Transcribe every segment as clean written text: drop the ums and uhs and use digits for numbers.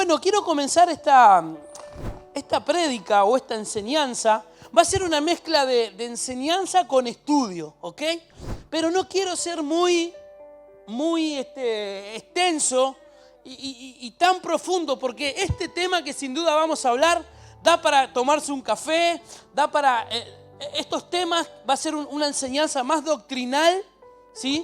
Bueno, quiero comenzar esta prédica o esta enseñanza. Va a ser una mezcla de enseñanza con estudio, ¿ok? Pero no quiero ser muy extenso y tan profundo, porque este tema que sin duda vamos a hablar da para tomarse un café, da para... estos temas va a ser una enseñanza más doctrinal, ¿sí?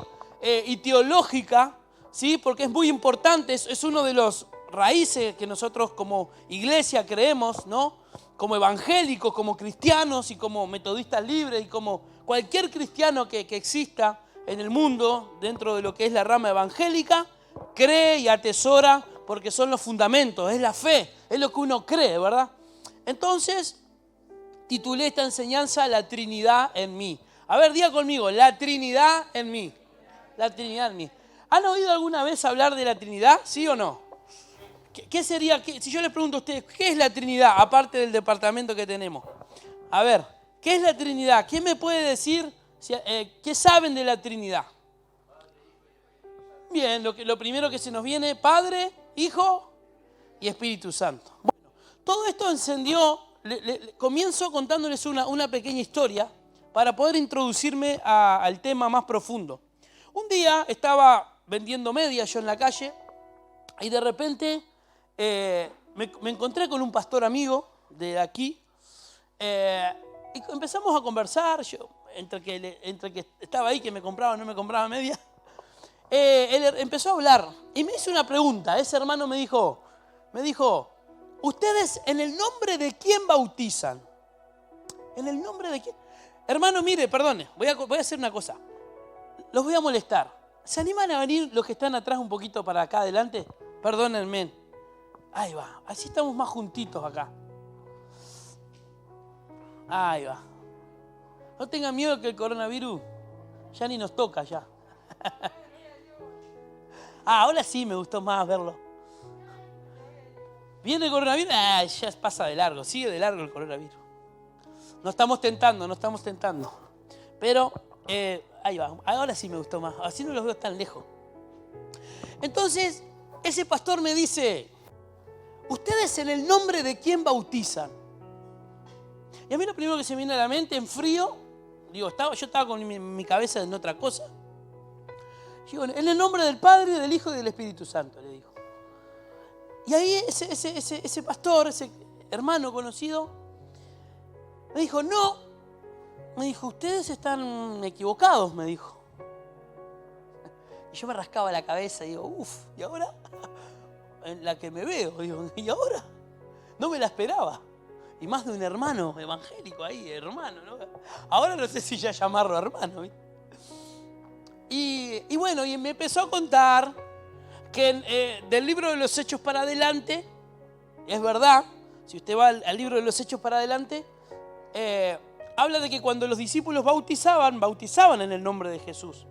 Y teológica, ¿sí? Porque es muy importante, es uno de los raíces que nosotros como iglesia creemos, ¿no? Como evangélicos, como cristianos y como metodistas libres y como cualquier cristiano que exista en el mundo dentro de lo que es la rama evangélica, cree y atesora porque son los fundamentos, es la fe, es lo que uno cree, ¿verdad? Entonces, titulé esta enseñanza La Trinidad en mí. A ver, diga conmigo, la Trinidad en mí. La Trinidad en mí. ¿Han oído alguna vez hablar de la Trinidad? ¿Sí o no? ¿Qué sería? Si yo les pregunto a ustedes, ¿qué es la Trinidad aparte del departamento que tenemos? A ver, ¿qué es la Trinidad? ¿Quién me puede decir qué saben de la Trinidad? Bien, lo primero que se nos viene, Padre, Hijo y Espíritu Santo. Bueno, todo esto encendió, comienzo contándoles una pequeña historia para poder introducirme al tema más profundo. Un día estaba vendiendo medias yo en la calle y de repente me encontré con un pastor amigo de aquí y empezamos a conversar. Yo, entre que estaba ahí, que me compraba o no me compraba medias, él empezó a hablar y me hizo una pregunta. Ese hermano me dijo, ¿ustedes en el nombre de quién bautizan? ¿En el nombre de quién? Hermano, mire, perdone, voy a hacer una cosa. Los voy a molestar. ¿Se animan a venir los que están atrás un poquito para acá adelante? Perdónenme. Ahí va, así estamos más juntitos acá. Ahí va. No tengan miedo que el coronavirus ya ni nos toca ya. Ahora sí me gustó más verlo. ¿Viene el coronavirus? Ya pasa de largo, sigue de largo el coronavirus. No estamos tentando. Pero ahí va, ahora sí me gustó más, así no los veo tan lejos. Entonces, ese pastor me dice, ¿ustedes en el nombre de quién bautizan? Y a mí lo primero que se me viene a la mente, en frío, digo, yo estaba con mi cabeza en otra cosa. Digo, en el nombre del Padre, del Hijo y del Espíritu Santo, le digo. Y ahí ese pastor, ese hermano conocido, me dijo, no. Me dijo, ustedes están equivocados, me dijo. Y yo me rascaba la cabeza y digo, ¿y ahora? En la que me veo, digo, ¿y ahora? No me la esperaba. Y más de un hermano evangélico ahí, hermano, ¿no? Ahora no sé si ya llamarlo hermano, ¿viste? Y bueno, y me empezó a contar que del libro de los Hechos para adelante, es verdad, si usted va al libro de los Hechos para adelante, habla de que cuando los discípulos bautizaban en el nombre de Jesús.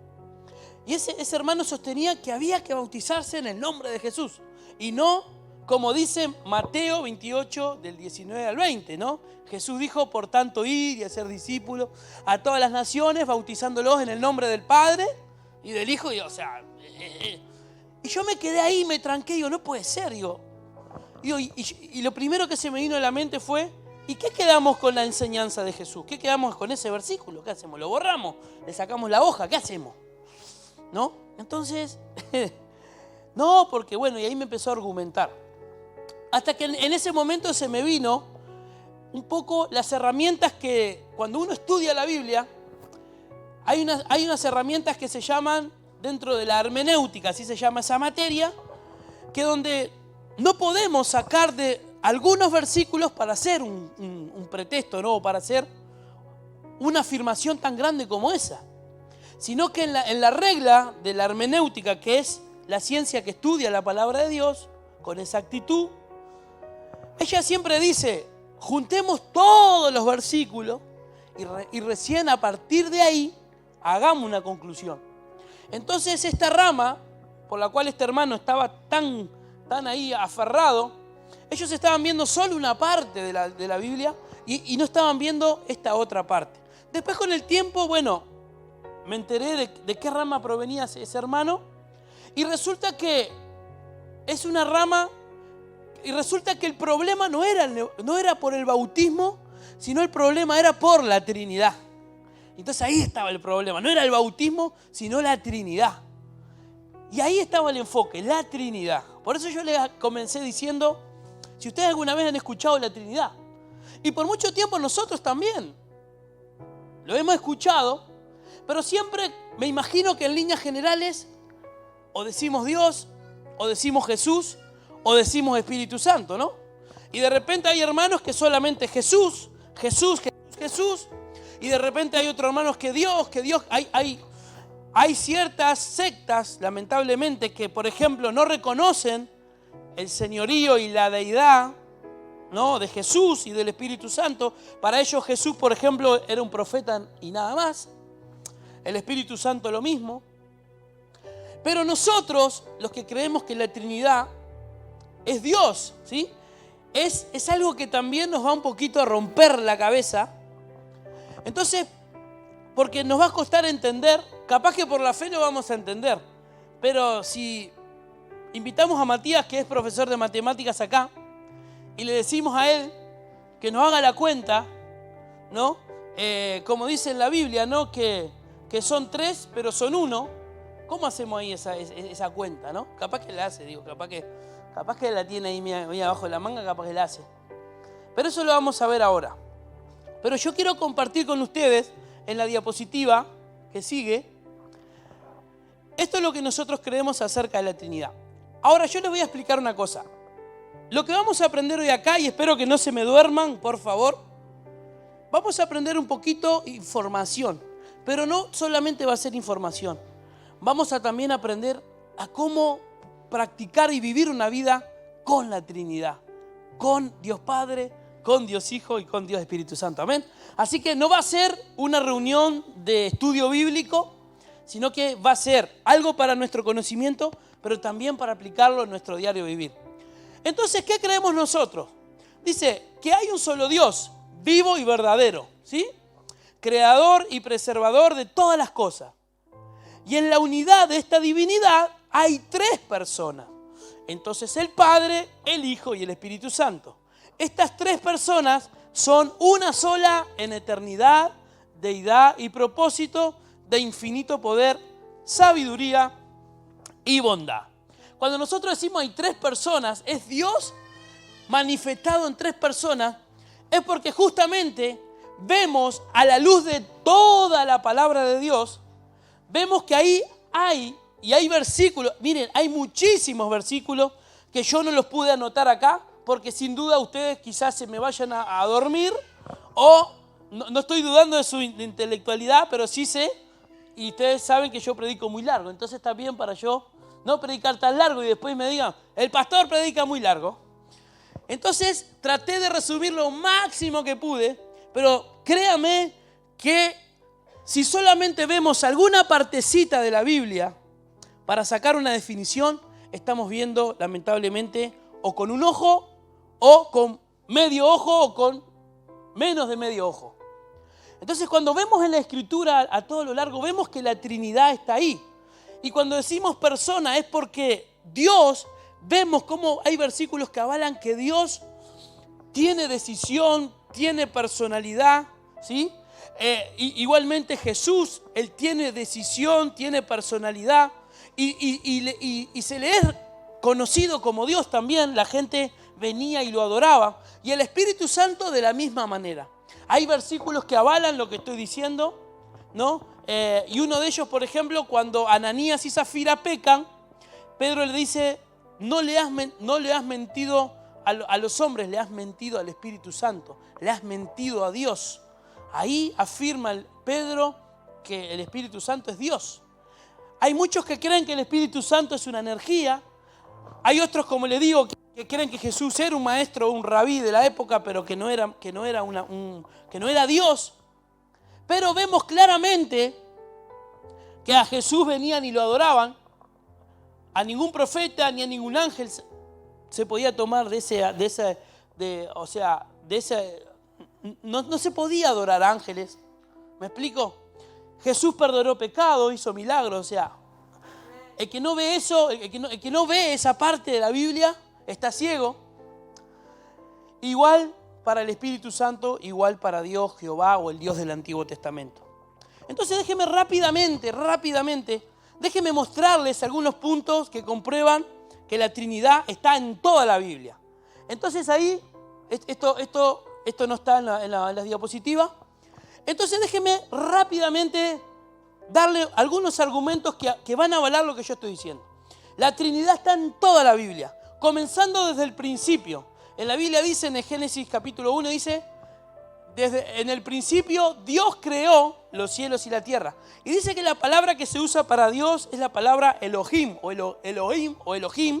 Y ese hermano sostenía que había que bautizarse en el nombre de Jesús. Y no, como dice Mateo 28, del 19 al 20, ¿no? Jesús dijo, por tanto, ir y hacer discípulos a todas las naciones, bautizándolos en el nombre del Padre y del Hijo. Y yo me quedé ahí, me tranqué, digo, no puede ser, y lo primero que se me vino a la mente fue, ¿y qué quedamos con la enseñanza de Jesús? ¿Qué quedamos con ese versículo? ¿Qué hacemos? ¿Lo borramos? ¿Le sacamos la hoja? ¿Qué hacemos? ¿No? Entonces, no, porque bueno, y ahí me empezó a argumentar. Hasta que en ese momento se me vino un poco las herramientas que, cuando uno estudia la Biblia, hay unas herramientas que se llaman, dentro de la hermenéutica, así se llama esa materia, que donde no podemos sacar de algunos versículos para hacer un pretexto, ¿no? O para hacer una afirmación tan grande como esa. Sino que en la regla de la hermenéutica, que es la ciencia que estudia la palabra de Dios con exactitud, ella siempre dice, juntemos todos los versículos y recién a partir de ahí hagamos una conclusión. Entonces esta rama, por la cual este hermano estaba tan ahí aferrado, ellos estaban viendo solo una parte de la Biblia y no estaban viendo esta otra parte. Después con el tiempo, bueno, me enteré de qué rama provenía ese hermano y resulta que es una rama Y resulta que el problema no era por el bautismo, sino el problema era por la Trinidad. Entonces ahí estaba el problema. No era el bautismo, sino la Trinidad. Y ahí estaba el enfoque, la Trinidad. Por eso yo les comencé diciendo, si ustedes alguna vez han escuchado la Trinidad, y por mucho tiempo nosotros también lo hemos escuchado, pero siempre me imagino que en líneas generales o decimos Dios, o decimos Jesús, o decimos Espíritu Santo, ¿no? Y de repente hay hermanos que solamente Jesús, Jesús, Jesús, Jesús, y de repente hay otros hermanos que Dios, hay ciertas sectas, lamentablemente, que por ejemplo no reconocen el señorío y la deidad, ¿no?, de Jesús y del Espíritu Santo. Para ellos Jesús, por ejemplo, era un profeta y nada más. El Espíritu Santo lo mismo. Pero nosotros, los que creemos que la Trinidad es Dios, ¿sí?, es algo que también nos va un poquito a romper la cabeza. Entonces, porque nos va a costar entender, capaz que por la fe no vamos a entender, pero si invitamos a Matías, que es profesor de matemáticas acá, y le decimos a él que nos haga la cuenta, ¿no? Como dice en la Biblia, ¿no?, que son 3, pero son 1. ¿Cómo hacemos ahí esa cuenta, no? Capaz que la hace, digo, capaz que la tiene ahí abajo de la manga, capaz que la hace. Pero eso lo vamos a ver ahora. Pero yo quiero compartir con ustedes en la diapositiva que sigue. Esto es lo que nosotros creemos acerca de la Trinidad. Ahora yo les voy a explicar una cosa. Lo que vamos a aprender hoy acá, y espero que no se me duerman, por favor, vamos a aprender un poquito información. Pero no solamente va a ser información. Vamos a también aprender a cómo practicar y vivir una vida con la Trinidad. Con Dios Padre, con Dios Hijo y con Dios Espíritu Santo. Amén. Así que no va a ser una reunión de estudio bíblico, sino que va a ser algo para nuestro conocimiento, pero también para aplicarlo en nuestro diario vivir. Entonces, ¿qué creemos nosotros? Dice que hay un solo Dios, vivo y verdadero, ¿sí?, creador y preservador de todas las cosas. Y en la unidad de esta divinidad hay 3 personas. Entonces el Padre, el Hijo y el Espíritu Santo. Estas 3 personas son una sola en eternidad, deidad y propósito, de infinito poder, sabiduría y bondad. Cuando nosotros decimos hay 3 personas, es Dios manifestado en 3 personas, es porque justamente vemos a la luz de toda la palabra de Dios, vemos que ahí hay versículos, miren, hay muchísimos versículos que yo no los pude anotar acá, porque sin duda ustedes quizás se me vayan a dormir, o no estoy dudando de su intelectualidad, pero sí sé, y ustedes saben que yo predico muy largo, entonces está bien para yo no predicar tan largo y después me digan, el pastor predica muy largo. Entonces traté de resumir lo máximo que pude, pero créame que si solamente vemos alguna partecita de la Biblia para sacar una definición, estamos viendo lamentablemente o con un ojo, o con medio ojo, o con menos de medio ojo. Entonces cuando vemos en la Escritura a todo lo largo, vemos que la Trinidad está ahí. Y cuando decimos persona es porque Dios, vemos cómo hay versículos que avalan que Dios tiene decisión, tiene personalidad, ¿sí? Igualmente Jesús, Él tiene decisión, tiene personalidad y se le es conocido como Dios también. La gente venía y lo adoraba. Y el Espíritu Santo de la misma manera. Hay versículos que avalan lo que estoy diciendo, ¿no? Y uno de ellos, por ejemplo, cuando Ananías y Zafira pecan, Pedro le dice, no le has mentido a los hombres, le has mentido al Espíritu Santo, le has mentido a Dios. Ahí afirma Pedro que el Espíritu Santo es Dios. Hay muchos que creen que el Espíritu Santo es una energía. Hay otros, como le digo, que creen que Jesús era un maestro, un rabí de la época, pero que no era Dios. Pero vemos claramente que a Jesús venían y lo adoraban. A ningún profeta ni a ningún ángel se podía tomar no se podía adorar a ángeles. ¿Me explico? Jesús perdonó pecados, hizo milagros. O sea, el que no ve eso, el que no ve esa parte de la Biblia, está ciego. igual para el Espíritu Santo, igual para Dios, Jehová o el Dios del Antiguo Testamento. Entonces déjeme rápidamente, déjeme mostrarles algunos puntos que comprueban que la Trinidad está en toda la Biblia. Entonces ahí, esto no está en las diapositivas. Entonces déjeme rápidamente darle algunos argumentos que van a avalar lo que yo estoy diciendo. La Trinidad está en toda la Biblia, comenzando desde el principio. En la Biblia dice, en el Génesis capítulo 1, dice, en el principio Dios creó los cielos y la tierra. Y dice que la palabra que se usa para Dios es la palabra Elohim o Elohim,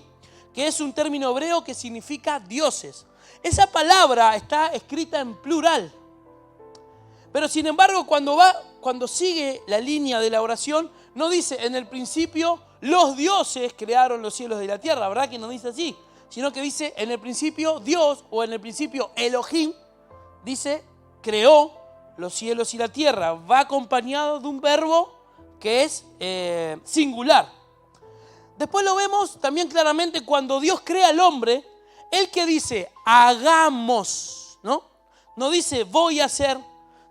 que es un término hebreo que significa dioses. Esa palabra está escrita en plural. Pero sin embargo, cuando sigue la línea de la oración, no dice en el principio los dioses crearon los cielos y la tierra, ¿verdad que no dice así? Sino que dice en el principio Dios o en el principio Elohim, dice creó los cielos y la tierra. Va acompañado de un verbo que es singular. Después lo vemos también claramente cuando Dios crea al hombre, el que dice hagamos, ¿no? No dice voy a hacer,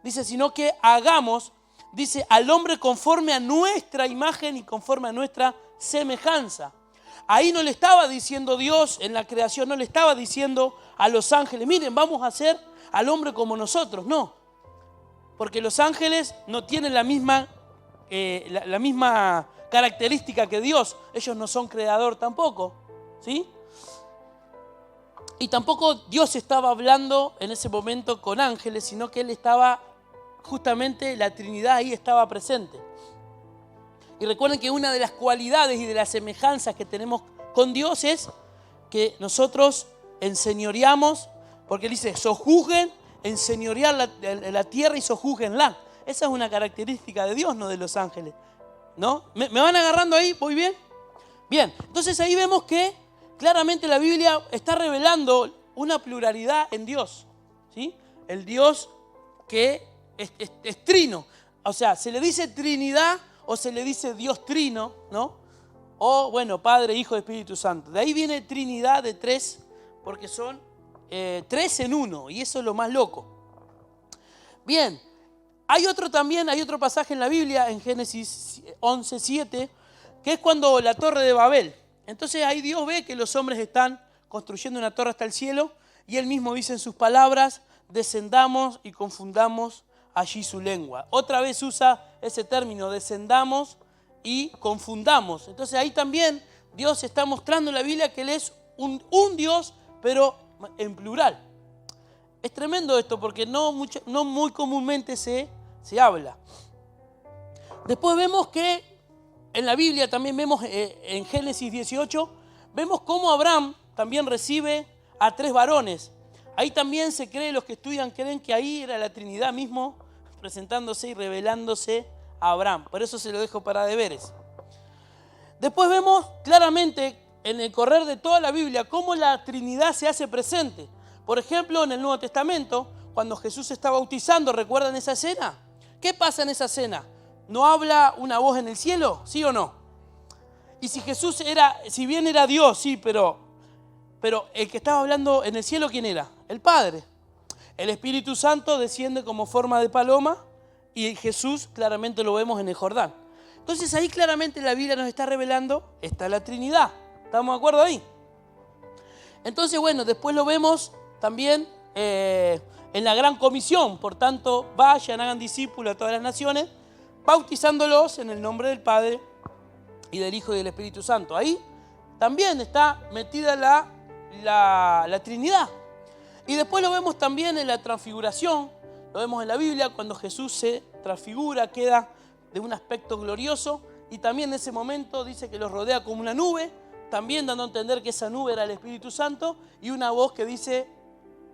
dice sino que hagamos, dice al hombre conforme a nuestra imagen y conforme a nuestra semejanza. Ahí no le estaba diciendo Dios en la creación, no le estaba diciendo a los ángeles, miren, vamos a hacer al hombre como nosotros, no. Porque los ángeles no tienen la misma característica que Dios. Ellos no son creador tampoco, ¿sí? Y tampoco Dios estaba hablando en ese momento con ángeles, sino que Él estaba, justamente la Trinidad ahí estaba presente. Y recuerden que una de las cualidades y de las semejanzas que tenemos con Dios es que nosotros enseñoreamos, porque Él dice, sojuzguen, enseñorear la tierra y sojuzguenla. Esa es una característica de Dios, no de los ángeles, ¿no? ¿Me van agarrando ahí? ¿Voy bien? Bien, entonces ahí vemos que claramente la Biblia está revelando una pluralidad en Dios, ¿sí? El Dios que es trino. O sea, se le dice Trinidad o se le dice Dios trino, ¿no? O, bueno, Padre, Hijo, Espíritu Santo. De ahí viene Trinidad de tres, porque son tres en uno, y eso es lo más loco. Bien, hay otro pasaje en la Biblia, en Génesis 11:7, que es cuando la torre de Babel. Entonces ahí Dios ve que los hombres están construyendo una torre hasta el cielo, y Él mismo dice en sus palabras, descendamos y confundamos allí su lengua. Otra vez usa ese término, descendamos y confundamos. Entonces ahí también Dios está mostrando en la Biblia que Él es un Dios, pero en plural. Es tremendo esto porque no muy comúnmente se habla. Después vemos que en la Biblia también vemos en Génesis 18, vemos cómo Abraham también recibe a tres varones. Ahí también se cree, los que estudian creen que ahí era la Trinidad mismo presentándose y revelándose a Abraham. Por eso se lo dejo para deberes. Después vemos claramente en el correr de toda la Biblia cómo la Trinidad se hace presente. Por ejemplo, en el Nuevo Testamento, cuando Jesús se está bautizando, ¿recuerdan esa escena? ¿Qué pasa en esa escena? ¿No habla una voz en el cielo? ¿Sí o no? Y si Jesús si bien era Dios, sí, pero el que estaba hablando en el cielo, ¿quién era? El Padre. El Espíritu Santo desciende como forma de paloma y Jesús claramente lo vemos en el Jordán. Entonces ahí claramente la Biblia nos está revelando, está la Trinidad. ¿Estamos de acuerdo ahí? Entonces, bueno, después lo vemos también en la Gran Comisión. Por tanto, vayan, hagan discípulos a todas las naciones, bautizándolos en el nombre del Padre y del Hijo y del Espíritu Santo. Ahí también está metida la Trinidad. Y después lo vemos también en la transfiguración, lo vemos en la Biblia, cuando Jesús se transfigura, queda de un aspecto glorioso, y también en ese momento dice que los rodea como una nube, también dando a entender que esa nube era el Espíritu Santo, y una voz que dice,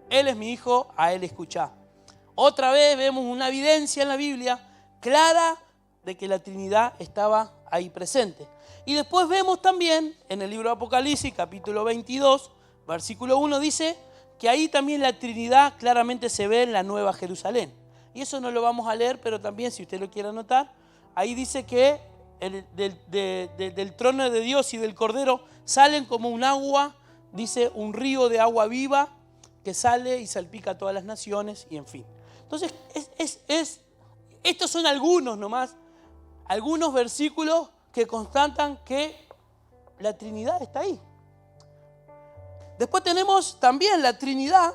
Él es mi Hijo, a Él escuchá. Otra vez vemos una evidencia en la Biblia clara de que la Trinidad estaba ahí presente. Y después vemos también en el libro de Apocalipsis, capítulo 22, versículo 1, dice que ahí también la Trinidad claramente se ve en la Nueva Jerusalén. Y eso no lo vamos a leer, pero también si usted lo quiere anotar, ahí dice que del trono de Dios y del Cordero salen como un agua, dice un río de agua viva que sale y salpica a todas las naciones y en fin. Entonces, estos son algunos nomás, algunos versículos que constatan que la Trinidad está ahí. Después tenemos también la Trinidad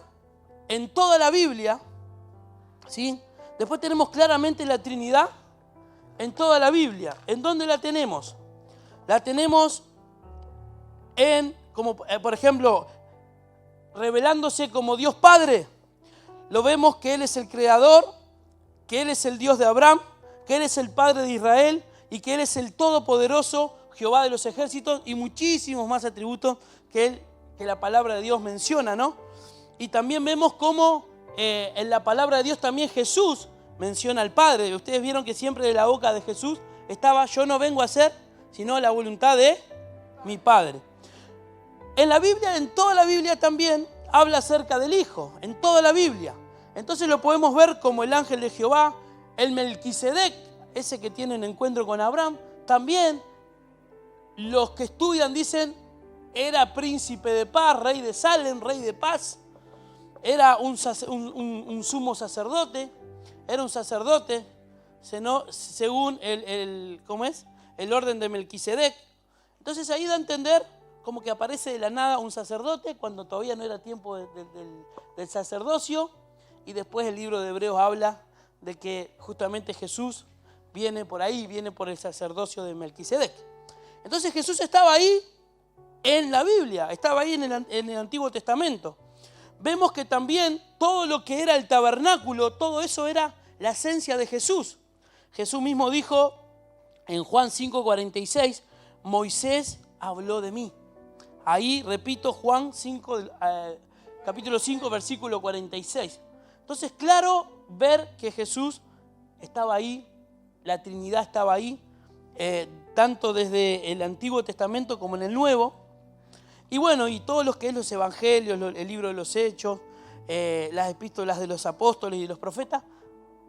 en toda la Biblia, ¿sí? Después tenemos claramente la Trinidad en toda la Biblia. ¿En dónde la tenemos? La tenemos como por ejemplo, revelándose como Dios Padre. Lo vemos que Él es el Creador, que Él es el Dios de Abraham, que Él es el Padre de Israel y que Él es el Todopoderoso, Jehová de los ejércitos, y muchísimos más atributos que la palabra de Dios menciona, ¿no? Y también vemos cómo en la palabra de Dios también Jesús menciona al Padre. Ustedes vieron que siempre de la boca de Jesús estaba: yo no vengo a hacer sino la voluntad de mi Padre. En la Biblia, en toda la Biblia también habla acerca del Hijo, en toda la Biblia. Entonces lo podemos ver como el ángel de Jehová, el Melquisedec, ese que tiene un encuentro con Abraham. También los que estudian dicen: era príncipe de paz, rey de Salem, rey de paz. Era un sumo sacerdote, era un sacerdote, según el orden de Melquisedec. Entonces ahí da a entender como que aparece de la nada un sacerdote cuando todavía no era tiempo del sacerdocio. Y después el libro de Hebreos habla de que justamente Jesús viene por ahí, viene por el sacerdocio de Melquisedec. Entonces Jesús estaba ahí en la Biblia, estaba ahí en el Antiguo Testamento. Vemos que también todo lo que era el tabernáculo, todo eso era la esencia de Jesús. Jesús mismo dijo en Juan 5:46, Moisés habló de mí. Ahí, repito, Juan 5, capítulo 5, versículo 46. Entonces, claro, ver que Jesús estaba ahí, la Trinidad estaba ahí, tanto desde el Antiguo Testamento como en el Nuevo. Y bueno, y todos los que es los evangelios, el libro de los Hechos, las epístolas de los apóstoles y los profetas,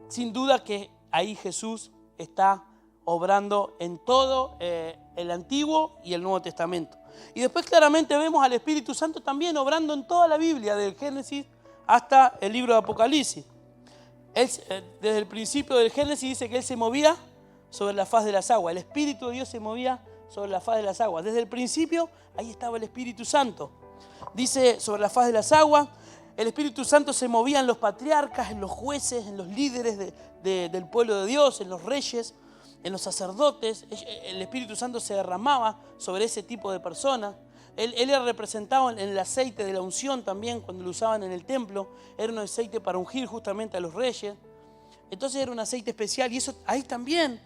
sin duda que ahí Jesús está obrando en todo el Antiguo y el Nuevo Testamento. Y después claramente vemos al Espíritu Santo también obrando en toda la Biblia, del Génesis hasta el libro de Apocalipsis. Desde el principio del Génesis dice que Él se movía sobre la faz de las aguas. El Espíritu de Dios se movía sobre la faz de las aguas. Desde el principio, ahí estaba el Espíritu Santo. Dice, sobre la faz de las aguas, el Espíritu Santo se movía en los patriarcas, en los jueces, en los líderes del pueblo de Dios, en los reyes, en los sacerdotes. El Espíritu Santo se derramaba sobre ese tipo de personas. Él era representado en el aceite de la unción también, cuando lo usaban en el templo. Era un aceite para ungir justamente a los reyes. Entonces era un aceite especial y eso también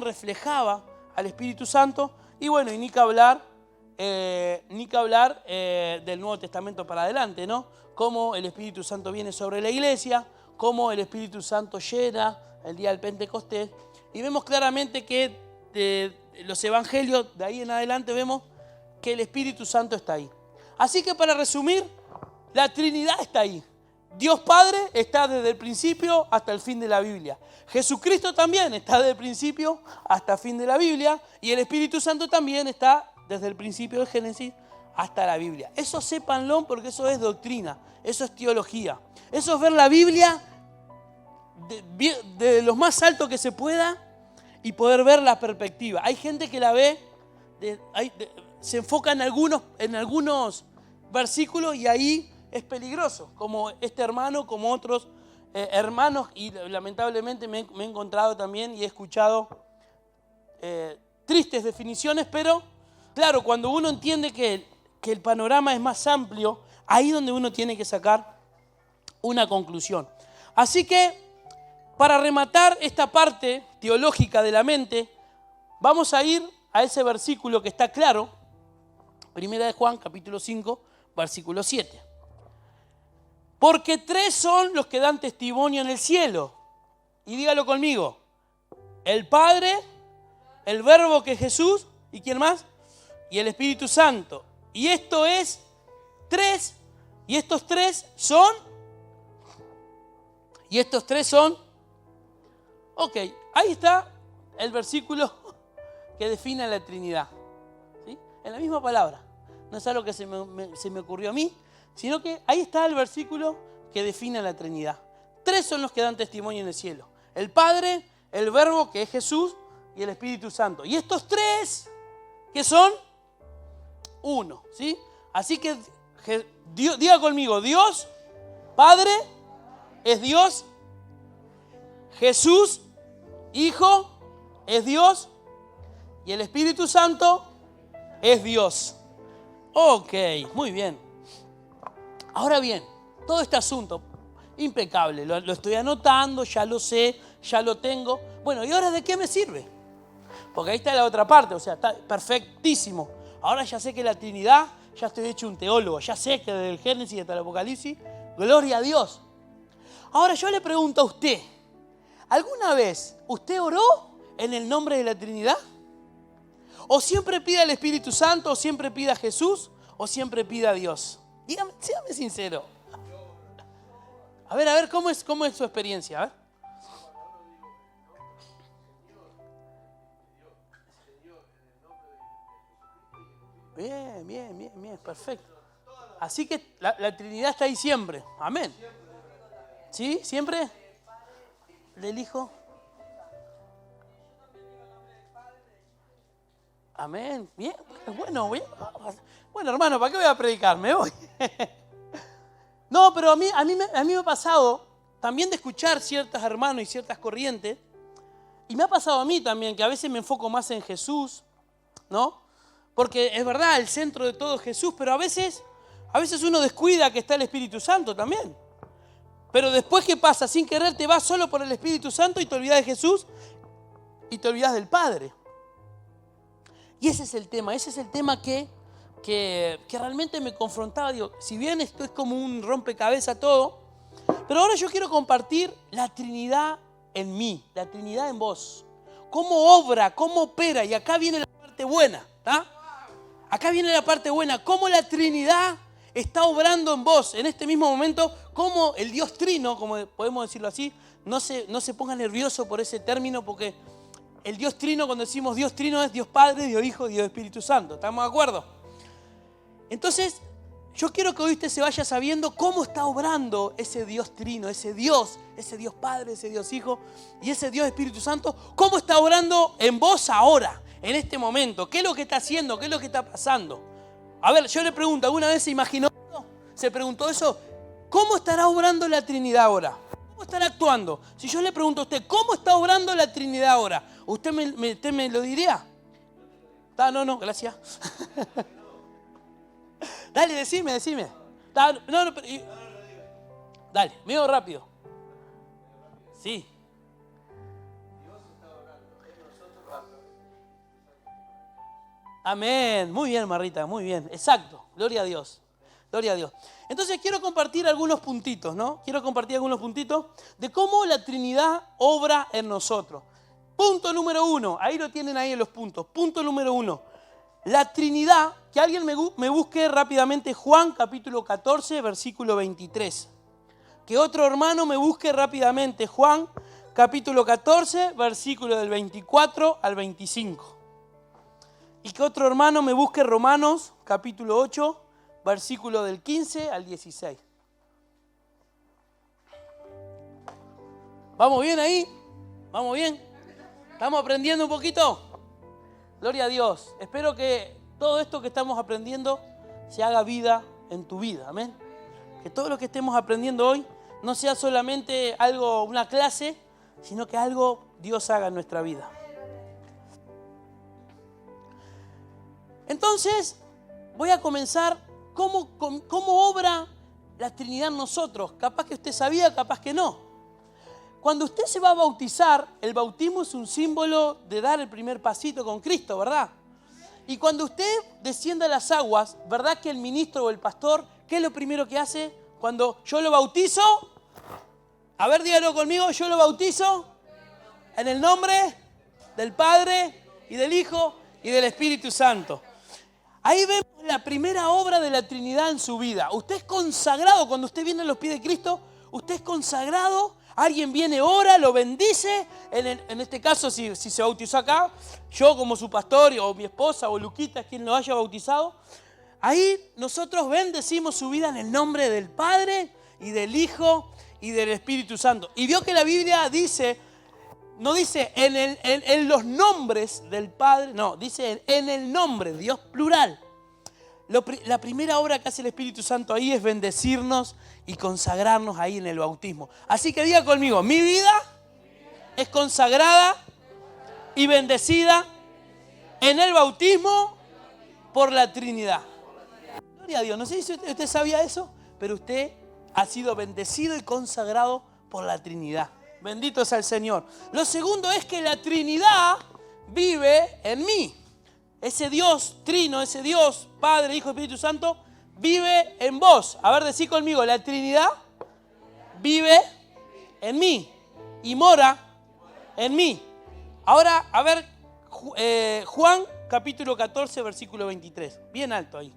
reflejaba al Espíritu Santo. Y bueno, y ni que hablar del Nuevo Testamento para adelante, ¿no? Cómo el Espíritu Santo viene sobre la iglesia, cómo el Espíritu Santo llena el día del Pentecostés. Y vemos claramente que de los evangelios, de ahí en adelante, vemos que el Espíritu Santo está ahí. Así que para resumir, la Trinidad está ahí. Dios Padre está desde el principio hasta el fin de la Biblia. Jesucristo también está desde el principio hasta el fin de la Biblia. Y el Espíritu Santo también está desde el principio del Génesis hasta la Biblia. Eso sépanlo, porque eso es doctrina, eso es teología. Eso es ver la Biblia de lo más alto que se pueda y poder ver la perspectiva. Hay gente que la ve, se enfoca en algunos versículos y ahí es peligroso, como este hermano, como otros hermanos, y lamentablemente me he encontrado también y he escuchado tristes definiciones, pero claro, cuando uno entiende que el panorama es más amplio, ahí es donde uno tiene que sacar una conclusión. Así que, para rematar esta parte teológica de la mente, vamos a ir a ese versículo que está claro, Primera de Juan, capítulo 5, versículo 7. Porque 3 son los que dan testimonio en el cielo. Y dígalo conmigo. El Padre, el Verbo que es Jesús, ¿y quién más? Y el Espíritu Santo. Y esto es 3, y estos 3 son... Y estos 3 son... Ok, ahí está el versículo que define la Trinidad. ¿Sí? En la misma palabra. No es algo que se me ocurrió a mí, sino que ahí está el versículo que define a la Trinidad. 3 son los que dan testimonio en el cielo. El Padre, el Verbo, que es Jesús, y el Espíritu Santo. Y estos 3, ¿qué son? Uno, ¿sí? Así que diga conmigo, Dios, Padre, es Dios. Jesús, Hijo, es Dios. Y el Espíritu Santo es Dios. Ok, muy bien. Ahora bien, todo este asunto, impecable, lo estoy anotando, ya lo sé, ya lo tengo. Bueno, ¿y ahora de qué me sirve? Porque ahí está la otra parte, o sea, está perfectísimo. Ahora ya sé que la Trinidad, ya estoy hecho un teólogo, ya sé que desde el Génesis hasta el Apocalipsis, gloria a Dios. Ahora yo le pregunto a usted, ¿alguna vez usted oró en el nombre de la Trinidad? ¿O siempre pide al Espíritu Santo, o siempre pide a Jesús, o siempre pide a Dios? Dígame, séame sincero. A ver, ¿cómo es su experiencia? A ver. Bien, perfecto. Así que la Trinidad está ahí siempre. Amén. ¿Sí? ¿Siempre? ¿Del Hijo? Amén. Bien, bueno, bien. Bueno, hermano, ¿para qué voy a predicar? Me voy. No, pero a mí me ha pasado también de escuchar ciertos hermanos y ciertas corrientes. Y me ha pasado a mí también, que a veces me enfoco más en Jesús, ¿no? Porque es verdad, el centro de todo es Jesús, pero a veces uno descuida que está el Espíritu Santo también. Pero después, ¿qué pasa? Sin querer te vas solo por el Espíritu Santo y te olvidas de Jesús y te olvidas del Padre. Y ese es el tema que realmente me confrontaba. Digo, si bien esto es como un rompecabezas todo, pero ahora yo quiero compartir la Trinidad en mí, la Trinidad en vos. Cómo obra, cómo opera, y acá viene la parte buena, ¿tá? Acá viene la parte buena, cómo la Trinidad está obrando en vos en este mismo momento, cómo el Dios Trino, como podemos decirlo así, no se ponga nervioso por ese término, porque el Dios Trino, cuando decimos Dios Trino, es Dios Padre, Dios Hijo, Dios Espíritu Santo. ¿Estamos de acuerdo? Entonces, yo quiero que hoy usted se vaya sabiendo cómo está obrando ese Dios Trino, ese Dios Padre, ese Dios Hijo y ese Dios Espíritu Santo, cómo está obrando en vos ahora, en este momento. ¿Qué es lo que está haciendo? ¿Qué es lo que está pasando? A ver, yo le pregunto, ¿alguna vez se imaginó eso? ¿Se preguntó eso? ¿Cómo estará obrando la Trinidad ahora? ¿Cómo estará actuando? Si yo le pregunto a usted, ¿cómo está obrando la Trinidad ahora? ¿Usted me lo diría? No, gracias. Dale, decime. Dale, medio rápido. Sí. Amén. Muy bien, Marrita, muy bien. Exacto. Gloria a Dios. Gloria a Dios. Entonces quiero compartir algunos puntitos, ¿no? Quiero compartir algunos puntitos de cómo la Trinidad obra en nosotros. Punto número 1. Ahí lo tienen ahí en los puntos. Punto número 1. La Trinidad, que alguien me busque rápidamente Juan capítulo 14, versículo 23. Que otro hermano me busque rápidamente Juan capítulo 14, versículo del 24 al 25. Y que otro hermano me busque Romanos capítulo 8, versículo del 15 al 16. ¿Vamos bien ahí? ¿Vamos bien? ¿Estamos aprendiendo un poquito? Gloria a Dios. Espero que todo esto que estamos aprendiendo se haga vida en tu vida. Amén. Que todo lo que estemos aprendiendo hoy no sea solamente algo, una clase, sino que algo Dios haga en nuestra vida. Entonces, voy a comenzar cómo obra la Trinidad en nosotros. Capaz que usted sabía, capaz que no. Cuando usted se va a bautizar, el bautismo es un símbolo de dar el primer pasito con Cristo, ¿verdad? Y cuando usted desciende a las aguas, ¿verdad que el ministro o el pastor, qué es lo primero que hace cuando yo lo bautizo? A ver, dígalo conmigo, yo lo bautizo en el nombre del Padre y del Hijo y del Espíritu Santo. Ahí vemos la primera obra de la Trinidad en su vida. Usted es consagrado, cuando usted viene a los pies de Cristo, usted es consagrado, alguien viene, ora, lo bendice. En este caso, si se bautizó acá, yo como su pastor o mi esposa o Luquita, quien lo haya bautizado, ahí nosotros bendecimos su vida en el nombre del Padre y del Hijo y del Espíritu Santo. Y vio que la Biblia dice, no dice en los nombres del Padre, no, dice en el nombre, Dios plural. La primera obra que hace el Espíritu Santo ahí es bendecirnos y consagrarnos ahí en el bautismo. Así que diga conmigo, mi vida es consagrada y bendecida en el bautismo por la Trinidad. Gloria a Dios. No sé si usted sabía eso, pero usted ha sido bendecido y consagrado por la Trinidad. Bendito sea el Señor. Lo segundo es que la Trinidad vive en mí. Ese Dios trino, ese Dios, Padre, Hijo, Espíritu Santo, vive en vos. A ver, decí conmigo, la Trinidad vive en mí y mora en mí. Ahora, a ver, Juan capítulo 14, versículo 23. Bien alto ahí.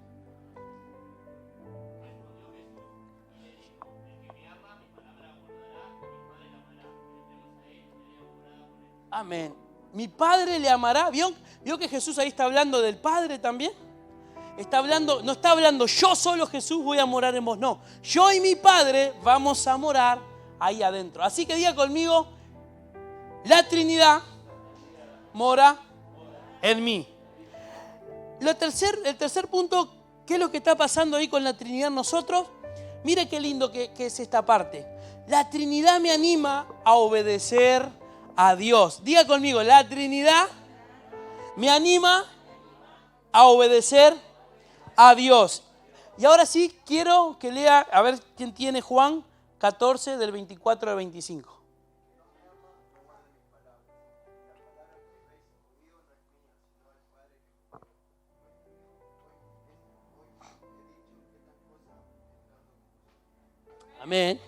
Amén. Mi Padre le amará. ¿Vio que Jesús ahí está hablando del Padre también? No está hablando yo solo, Jesús, voy a morar en vos. No, yo y mi Padre vamos a morar ahí adentro. Así que diga conmigo, la Trinidad mora en mí. El tercer punto, ¿qué es lo que está pasando ahí con la Trinidad en nosotros? Mire qué lindo que es esta parte. La Trinidad me anima a obedecer a Dios. Diga conmigo, la Trinidad me anima a obedecer a Dios. Y ahora sí quiero que lea, a ver quién tiene Juan 14 del 24 al 25. Amén.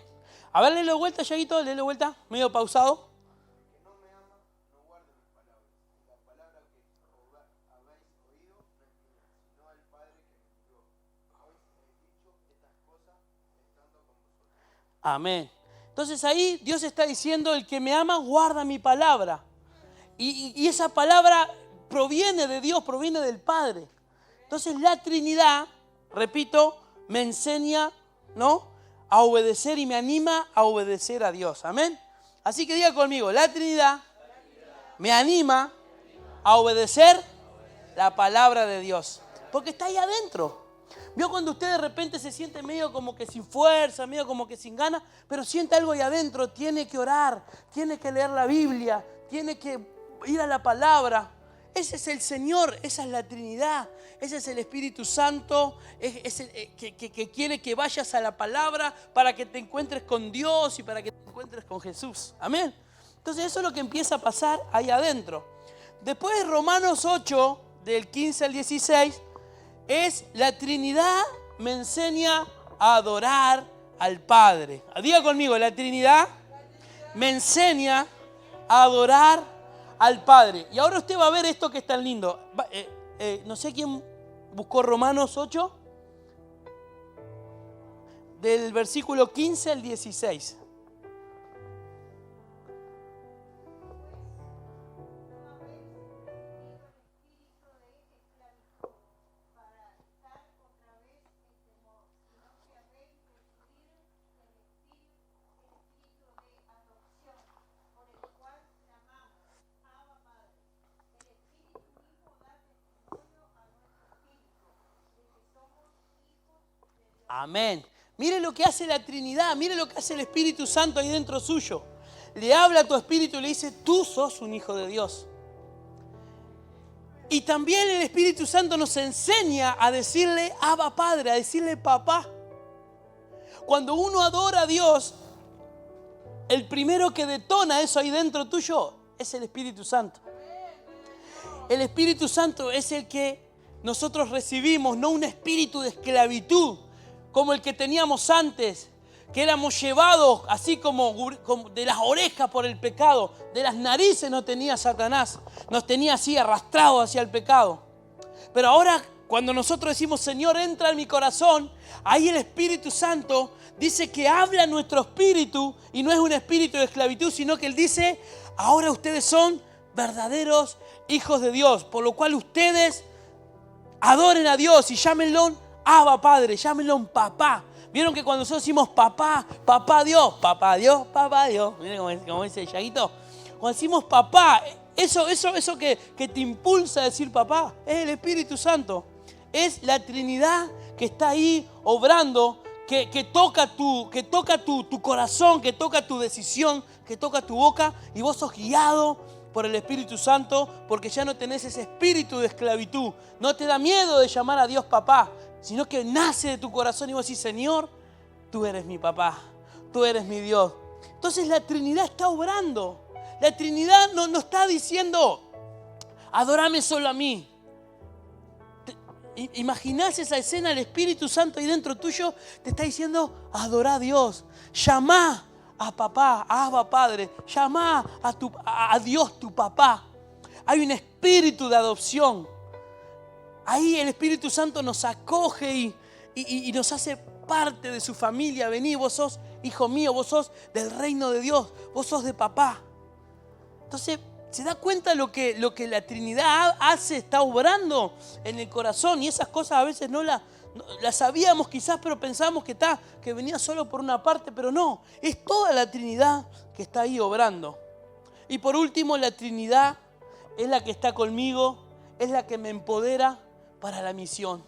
A ver, léelo vuelta, Yaguito, léelo vuelta, medio pausado. Amén. Entonces ahí Dios está diciendo, el que me ama guarda mi palabra. Y esa palabra proviene de Dios, proviene del Padre. Entonces la Trinidad, repito, me enseña, ¿no?, a obedecer y me anima a obedecer a Dios. Amén. Así que diga conmigo, la Trinidad me anima a obedecer la palabra de Dios. Porque está ahí adentro. ¿Vio cuando usted de repente se siente medio como que sin fuerza, medio como que sin ganas, pero siente algo ahí adentro? Tiene que orar, tiene que leer la Biblia, tiene que ir a la palabra. Ese es el Señor, esa es la Trinidad, ese es el Espíritu Santo, que quiere que vayas a la palabra para que te encuentres con Dios y para que te encuentres con Jesús. Amén. Entonces eso es lo que empieza a pasar ahí adentro. Después Romanos 8, del 15 al 16, es la Trinidad me enseña a adorar al Padre. Diga conmigo, la Trinidad me enseña a adorar al Padre. Y ahora usted va a ver esto que es tan lindo. No sé quién buscó Romanos 8, del versículo 15 al 16. Amén. Mire lo que hace la Trinidad, mire lo que hace el Espíritu Santo ahí dentro suyo. Le habla a tu espíritu y le dice, tú sos un hijo de Dios. Y también el Espíritu Santo nos enseña a decirle Abba Padre, a decirle papá. Cuando uno adora a Dios, el primero que detona eso ahí dentro tuyo es el Espíritu Santo. El Espíritu Santo es el que nosotros recibimos, no un espíritu de esclavitud como el que teníamos antes, que éramos llevados así como de las orejas por el pecado, de las narices nos tenía Satanás, nos tenía así arrastrados hacia el pecado. Pero ahora cuando nosotros decimos, Señor, entra en mi corazón, ahí el Espíritu Santo dice que habla en nuestro espíritu y no es un espíritu de esclavitud, sino que Él dice, ahora ustedes son verdaderos hijos de Dios, por lo cual ustedes adoren a Dios y llámenlo Abba Padre, llámenlo un papá. ¿Vieron que cuando nosotros decimos papá, papá Dios, papá Dios, papá Dios? Miren como dice Yaguito. Cuando decimos papá, eso que te impulsa a decir papá, es el Espíritu Santo. Es la Trinidad que está ahí obrando, que toca tu corazón, que toca tu decisión, que toca tu boca, y vos sos guiado por el Espíritu Santo, porque ya no tenés ese espíritu de esclavitud. No te da miedo de llamar a Dios papá, sino que nace de tu corazón y vos decís: Señor, tú eres mi papá, tú eres mi Dios. Entonces la Trinidad está obrando. La Trinidad no está diciendo: adórame solo a mí. Imaginás esa escena, el Espíritu Santo ahí dentro tuyo te está diciendo: adorá a Dios, llamá a papá, a Abba Padre, llamá a Dios tu papá. Hay un espíritu de adopción. Ahí el Espíritu Santo nos acoge y nos hace parte de su familia. Vení, vos sos hijo mío, vos sos del reino de Dios, vos sos de papá. Entonces, ¿se da cuenta lo que la Trinidad hace? Está obrando en el corazón, y esas cosas a veces no las sabíamos quizás, pero pensábamos que venía solo por una parte, pero no, es toda la Trinidad que está ahí obrando. Y por último, la Trinidad es la que está conmigo, es la que me empodera para la misión.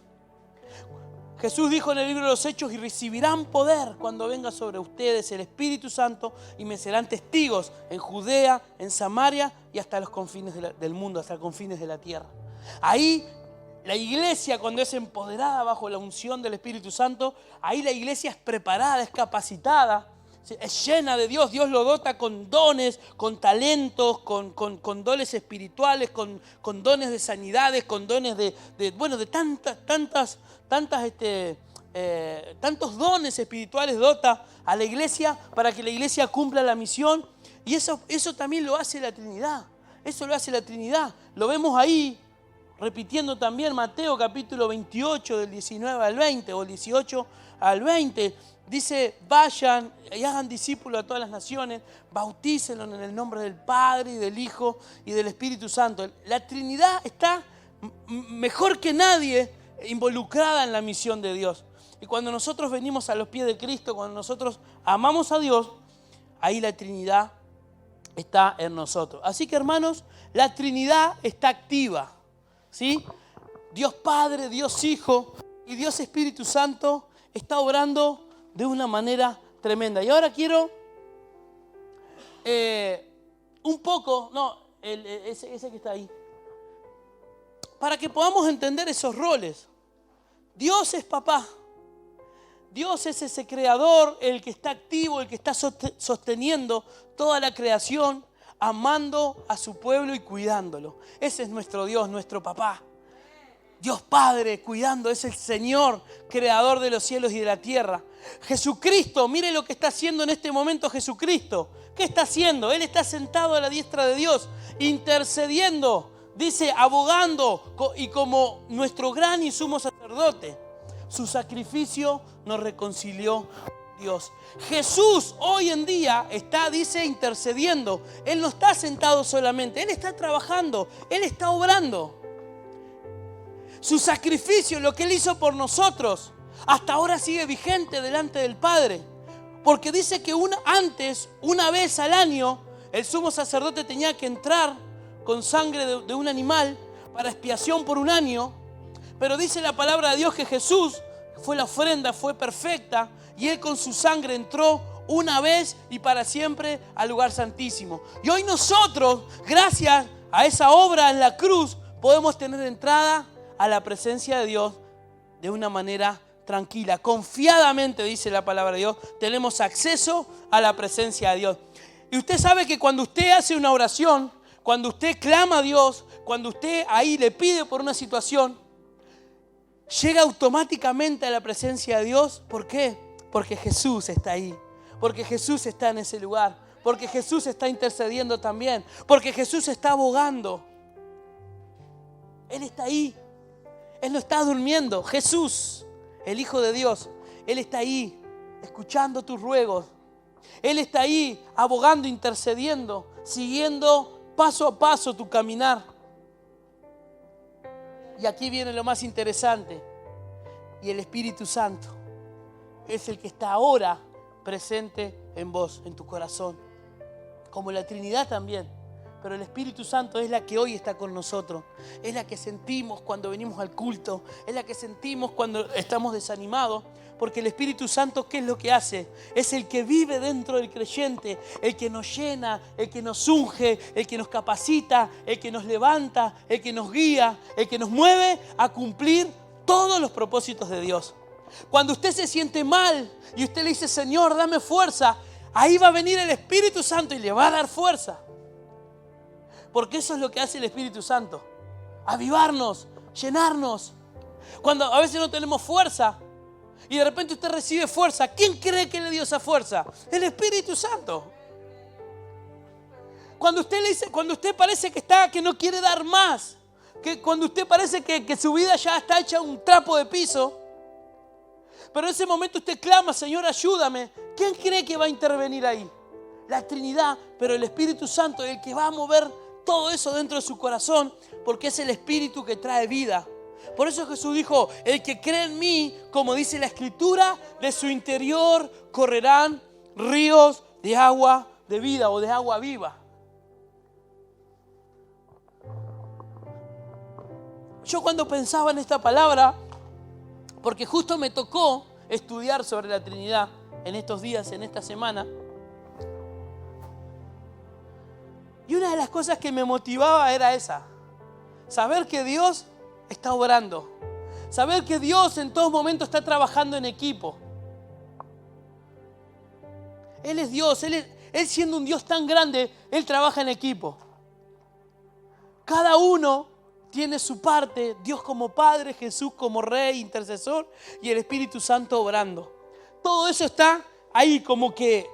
Jesús dijo en el libro de los Hechos: y recibirán poder cuando venga sobre ustedes el Espíritu Santo, y me serán testigos en Judea, en Samaria y hasta los confines del mundo, hasta los confines de la tierra. Ahí la iglesia, cuando es empoderada bajo la unción del Espíritu Santo, ahí la iglesia es preparada, es capacitada, es llena de Dios. Dios lo dota con dones, con talentos, con dones espirituales, con dones de sanidades, con dones de tantos dones espirituales dota a la iglesia para que la iglesia cumpla la misión. Y eso también lo hace la Trinidad. Eso lo hace la Trinidad. Lo vemos ahí repitiendo también Mateo capítulo 28 del 19 al 20 o el 18 al 20. Dice: vayan y hagan discípulos a todas las naciones, bautícenlos en el nombre del Padre y del Hijo y del Espíritu Santo. La Trinidad está mejor que nadie involucrada en la misión de Dios. Y cuando nosotros venimos a los pies de Cristo, cuando nosotros amamos a Dios, ahí la Trinidad está en nosotros. Así que, hermanos, la Trinidad está activa, ¿sí? Dios Padre, Dios Hijo y Dios Espíritu Santo está obrando de una manera tremenda. Y ahora quiero un poco, ese que está ahí, para que podamos entender esos roles. Dios es papá. Dios es ese creador, el que está activo, el que está sosteniendo toda la creación, amando a su pueblo y cuidándolo. Ese es nuestro Dios, nuestro papá. Dios Padre cuidando, es el Señor, creador de los cielos y de la tierra. Jesucristo, mire lo que está haciendo en este momento Jesucristo. ¿Qué está haciendo? Él está sentado a la diestra de Dios, intercediendo, dice, abogando, y como nuestro gran y sumo sacerdote. Su sacrificio nos reconcilió con Dios. Jesús hoy en día está, dice, intercediendo. Él no está sentado solamente, Él está trabajando, Él está obrando. Su sacrificio, lo que Él hizo por nosotros, hasta ahora sigue vigente delante del Padre. Porque dice que una vez al año, el sumo sacerdote tenía que entrar con sangre de un animal para expiación por un año. Pero dice la palabra de Dios que Jesús fue la ofrenda, fue perfecta, y Él con su sangre entró una vez y para siempre al lugar santísimo. Y hoy nosotros, gracias a esa obra en la cruz, podemos tener entrada a la presencia de Dios de una manera tranquila, confiadamente, dice la palabra de Dios, tenemos acceso a la presencia de Dios. Y usted sabe que cuando usted hace una oración, cuando usted clama a Dios, cuando usted ahí le pide por una situación, llega automáticamente a la presencia de Dios. ¿Por qué? Porque Jesús está ahí, porque Jesús está en ese lugar, porque Jesús está intercediendo también, porque Jesús está abogando. Él está ahí. Él no está durmiendo. Jesús, el Hijo de Dios, Él está ahí escuchando tus ruegos. Él está ahí abogando, intercediendo, siguiendo paso a paso tu caminar. Y aquí viene lo más interesante. Y el Espíritu Santo es el que está ahora presente en vos, en tu corazón. Como la Trinidad también. Pero el Espíritu Santo es la que hoy está con nosotros. Es la que sentimos cuando venimos al culto. Es la que sentimos cuando estamos desanimados. Porque el Espíritu Santo, ¿qué es lo que hace? Es el que vive dentro del creyente. El que nos llena, el que nos unge, el que nos capacita, el que nos levanta, el que nos guía, el que nos mueve a cumplir todos los propósitos de Dios. Cuando usted se siente mal y usted le dice, Señor, dame fuerza, ahí va a venir el Espíritu Santo y le va a dar fuerza. Porque eso es lo que hace el Espíritu Santo. Avivarnos, llenarnos. Cuando a veces no tenemos fuerza y de repente usted recibe fuerza, ¿quién cree que le dio esa fuerza? El Espíritu Santo. Cuando usted le dice, cuando usted parece que no quiere dar más, que cuando usted parece que su vida ya está hecha un trapo de piso, pero en ese momento usted clama, Señor, ayúdame. ¿Quién cree que va a intervenir ahí? La Trinidad, pero el Espíritu Santo es el que va a mover todo eso dentro de su corazón, porque es el Espíritu que trae vida. Por eso Jesús dijo, el que cree en mí, como dice la Escritura, de su interior correrán ríos de agua de vida o de agua viva. Yo cuando pensaba en esta palabra, porque justo me tocó estudiar sobre la Trinidad en estos días, en esta semana, y una de las cosas que me motivaba era esa, saber que Dios está obrando, saber que Dios en todo momento está trabajando en equipo. Él es Dios, Él siendo un Dios tan grande, Él trabaja en equipo. Cada uno tiene su parte, Dios como Padre, Jesús como Rey, intercesor y el Espíritu Santo obrando. Todo eso está ahí como que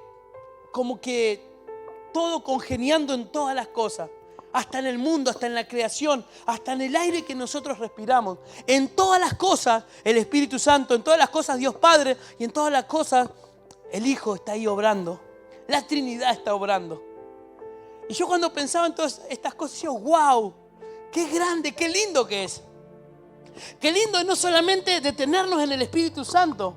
todo congeniando en todas las cosas. Hasta en el mundo, hasta en la creación, hasta en el aire que nosotros respiramos. En todas las cosas el Espíritu Santo, en todas las cosas Dios Padre y en todas las cosas el Hijo está ahí obrando. La Trinidad está obrando. Y yo cuando pensaba en todas estas cosas, yo, wow, qué grande, qué lindo que es. Qué lindo es no solamente detenernos en el Espíritu Santo.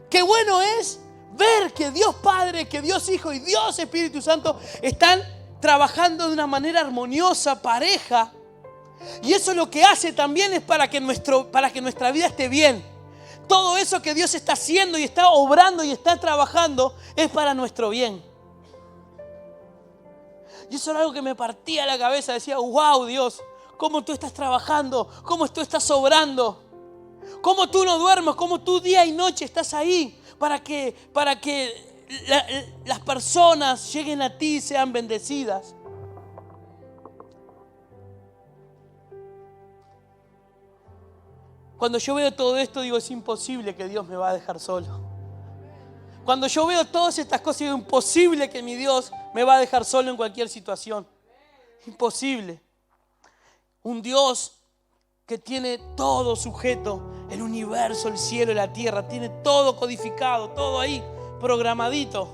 Qué bueno es ver que Dios Padre, que Dios Hijo y Dios Espíritu Santo están trabajando de una manera armoniosa, pareja. Y eso lo que hace también es para que nuestra vida esté bien. Todo eso que Dios está haciendo y está obrando y está trabajando es para nuestro bien. Y eso era algo que me partía la cabeza. Decía, wow, Dios, cómo tú estás trabajando, cómo tú estás obrando, cómo tú no duermes, cómo tú día y noche estás ahí para que las personas lleguen a ti y sean bendecidas. Cuando yo veo todo esto, digo, es imposible que Dios me va a dejar solo. Cuando yo veo todas estas cosas, digo, imposible que mi Dios me va a dejar solo en cualquier situación. Imposible. Un Dios que tiene todo sujeto, el universo, el cielo y la tierra, tiene todo codificado, todo ahí programadito.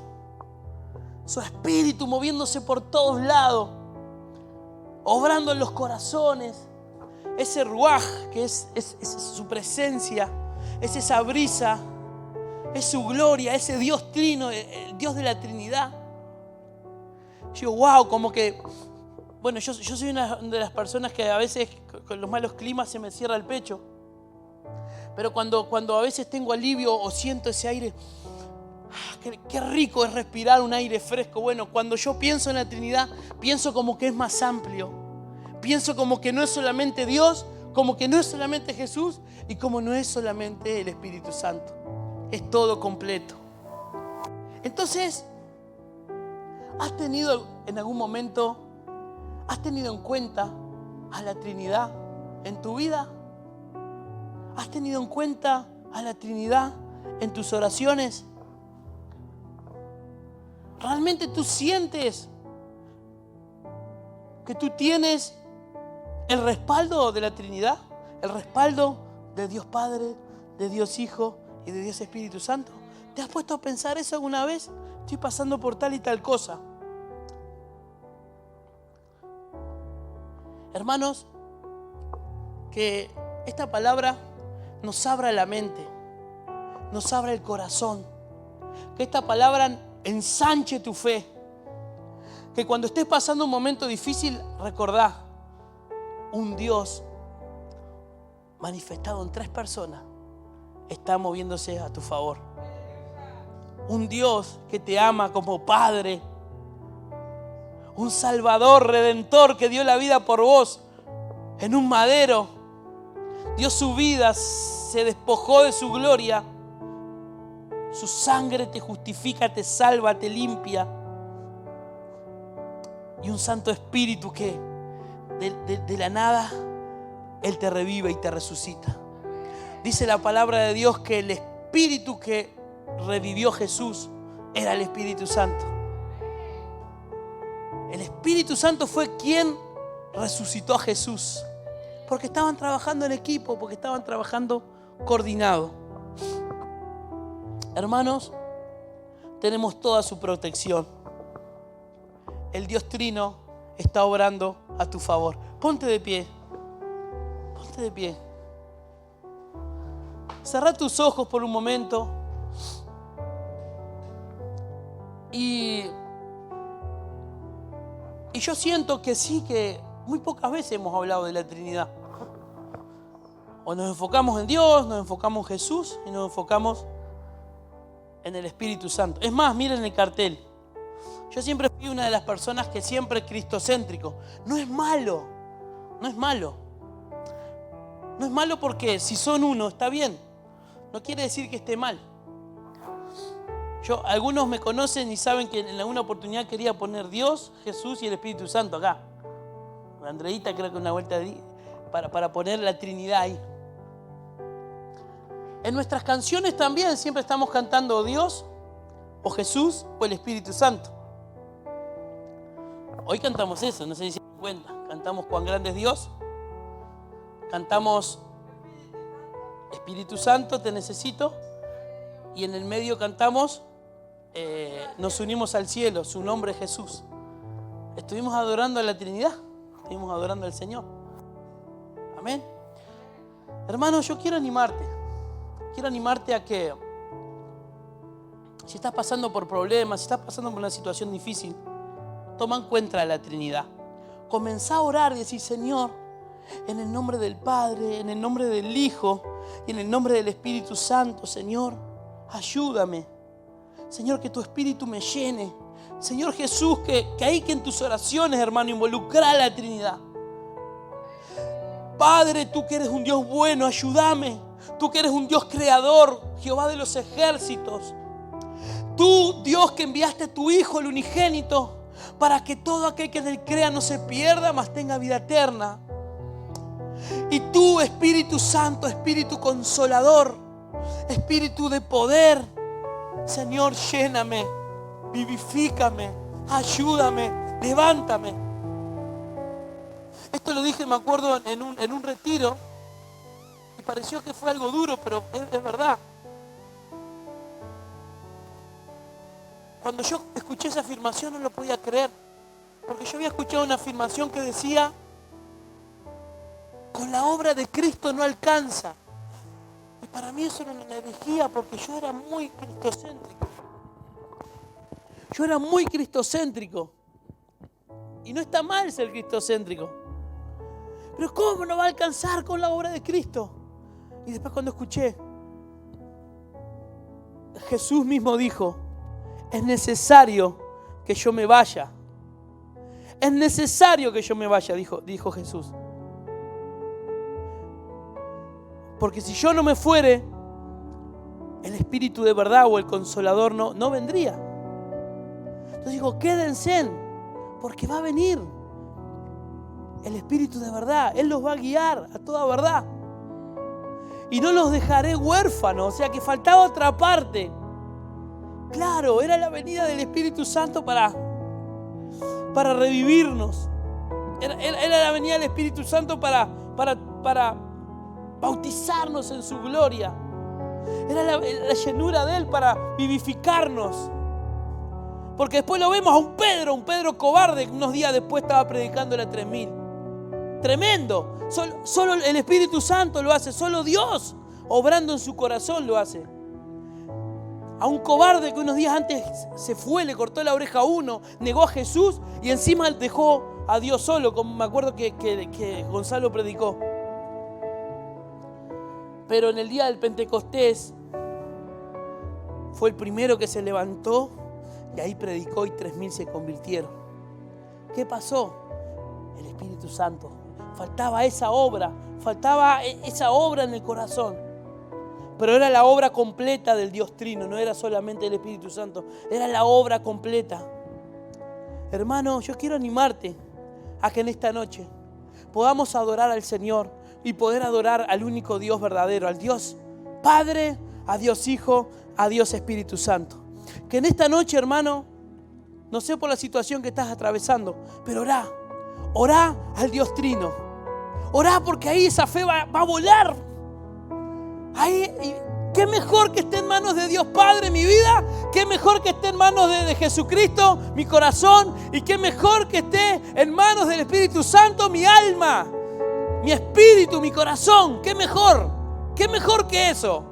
Su espíritu moviéndose por todos lados, obrando en los corazones. Ese ruaj que es su presencia, es esa brisa, es su gloria, ese Dios trino, el Dios de la Trinidad. Yo, wow, como que, bueno, yo soy una de las personas que a veces con los malos climas se me cierra el pecho. Pero cuando a veces tengo alivio o siento ese aire, qué rico es respirar un aire fresco. Bueno, cuando yo pienso en la Trinidad, pienso como que es más amplio. Pienso como que no es solamente Dios, como que no es solamente Jesús y como no es solamente el Espíritu Santo. Es todo completo. Entonces, ¿has tenido en algún momento, has tenido en cuenta a la Trinidad en tu vida? ¿Has tenido en cuenta a la Trinidad en tus oraciones? ¿Realmente tú sientes que tú tienes el respaldo de la Trinidad? ¿El respaldo de Dios Padre, de Dios Hijo y de Dios Espíritu Santo? ¿Te has puesto a pensar eso alguna vez? Estoy pasando por tal y tal cosa. Hermanos, que esta palabra nos abra la mente, nos abra el corazón. Que esta palabra ensanche tu fe. Que cuando estés pasando un momento difícil, recordá, un Dios manifestado en 3 personas está moviéndose a tu favor. Un Dios que te ama como Padre. Un Salvador, Redentor que dio la vida por vos en un madero. Dio su vida, se despojó de su gloria. Su sangre te justifica, te salva, te limpia. Y un Santo Espíritu que de la nada Él te revive y te resucita. Dice la palabra de Dios que el Espíritu que revivió Jesús era el Espíritu Santo. El Espíritu Santo fue quien resucitó a Jesús. Porque estaban trabajando en equipo, porque estaban trabajando coordinado. Hermanos, tenemos toda su protección. El Dios Trino está obrando a tu favor. Ponte de pie. Ponte de pie. Cerrá tus ojos por un momento. Y yo siento que sí, que muy pocas veces hemos hablado de la Trinidad. O nos enfocamos en Dios, nos enfocamos en Jesús y nos enfocamos en el Espíritu Santo. Es más, miren el cartel. Yo siempre fui una de las personas que siempre es cristocéntrico. No es malo, no es malo. No es malo porque si son uno está bien. No quiere decir que esté mal. Algunos me conocen y saben que en alguna oportunidad quería poner Dios, Jesús y el Espíritu Santo acá. Andreita creo que una vuelta para poner la Trinidad ahí. En nuestras canciones también siempre estamos cantando Dios, o Jesús, o el Espíritu Santo. Hoy cantamos eso, no sé si se dan cuenta. Cantamos Cuán grande es Dios. Cantamos Espíritu Santo, te necesito. Y en el medio cantamos Nos unimos al cielo, su nombre es Jesús. Estuvimos adorando a la Trinidad. Estuvimos adorando al Señor. Amén. Hermano, yo quiero animarte. Quiero animarte a que si estás pasando por problemas, si estás pasando por una situación difícil, toma en cuenta la Trinidad. Comenzá a orar y decir: Señor, en el nombre del Padre, en el nombre del Hijo y en el nombre del Espíritu Santo, Señor, ayúdame. Señor, que tu Espíritu me llene. Señor Jesús, que en tus oraciones, hermano, involucra a la Trinidad. Padre, tú que eres un Dios bueno, ayúdame. Tú que eres un Dios creador, Jehová de los ejércitos. Tú, Dios, que enviaste a tu Hijo, el unigénito, para que todo aquel que en él crea no se pierda, mas tenga vida eterna. Y tú, Espíritu Santo, Espíritu consolador, Espíritu de poder, Señor, lléname, vivifícame, ayúdame, levántame. Esto lo dije, me acuerdo, en un retiro, y pareció que fue algo duro, pero es verdad. Cuando yo escuché esa afirmación no lo podía creer, porque yo había escuchado una afirmación que decía: con la obra de Cristo no alcanza. Y para mí eso era una herejía, porque yo era muy cristocéntrico. Yo era muy cristocéntrico. Y no está mal ser cristocéntrico. Pero ¿cómo no va a alcanzar con la obra de Cristo? Y después cuando escuché, Jesús mismo dijo: es necesario que yo me vaya. Es necesario que yo me vaya, dijo Jesús. Porque si yo no me fuere, el Espíritu de verdad o el Consolador no vendría. Entonces dijo: quédense, porque va a venir el Espíritu de verdad. Él los va a guiar a toda verdad. Y no los dejaré huérfanos. O sea que faltaba otra parte. Claro, era la venida del Espíritu Santo para revivirnos. Era la venida del Espíritu Santo para bautizarnos en su gloria. Era la llenura de Él para vivificarnos. Porque después lo vemos a un Pedro cobarde, que unos días después estaba predicando a 3.000. Tremendo. Solo el Espíritu Santo lo hace, solo Dios obrando en su corazón lo hace. A un cobarde que unos días antes se fue, le cortó la oreja a uno, negó a Jesús y encima dejó a Dios solo, como me acuerdo que Gonzalo predicó. Pero en el día del Pentecostés fue el primero que se levantó y ahí predicó y 3.000 se convirtieron. ¿Qué pasó? El Espíritu Santo. Faltaba esa obra en el corazón. Pero era la obra completa del Dios Trino, no era solamente el Espíritu Santo, era la obra completa. Hermano, yo quiero animarte a que en esta noche podamos adorar al Señor y poder adorar al único Dios verdadero, al Dios Padre, a Dios Hijo, a Dios Espíritu Santo. Que en esta noche, hermano, no sé por la situación que estás atravesando, pero orá al Dios Trino. Orá porque ahí esa fe va a volar. Ahí, qué mejor que esté en manos de Dios Padre mi vida, qué mejor que esté en manos de Jesucristo mi corazón, y qué mejor que esté en manos del Espíritu Santo mi alma, mi espíritu, mi corazón. Qué mejor que eso.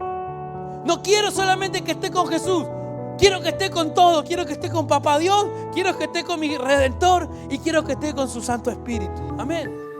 No quiero solamente que esté con Jesús, quiero que esté con todo, quiero que esté con Papá Dios, quiero que esté con mi Redentor y quiero que esté con su Santo Espíritu. Amén.